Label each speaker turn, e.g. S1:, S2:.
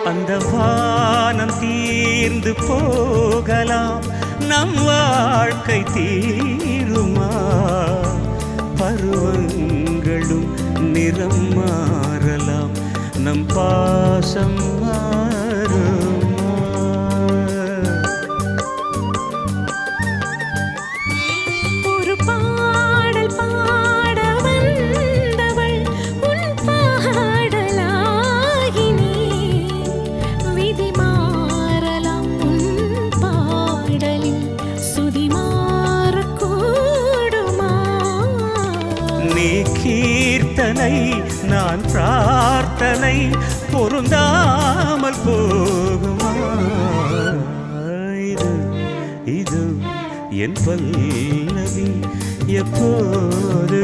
S1: அந்த வானம் தீர்ந்து போகலாம், நம் வாழ்க்கை தீருமா? பருவங்களும் நிறம் மாறலாம், நம் பாசம் மாறுமா?
S2: ஒரு பாடல் பாட வந்தவள் உன் பாடலாகினே, விதி மாறலாம் உன் பாடலில் சுதி மாறக்கூடுமா?
S1: நீ கீர்த்தனை நான் பிரார்த்தனை, பொருந்தாமல் போகுமா? இது இது என் பல்லவி எப்போது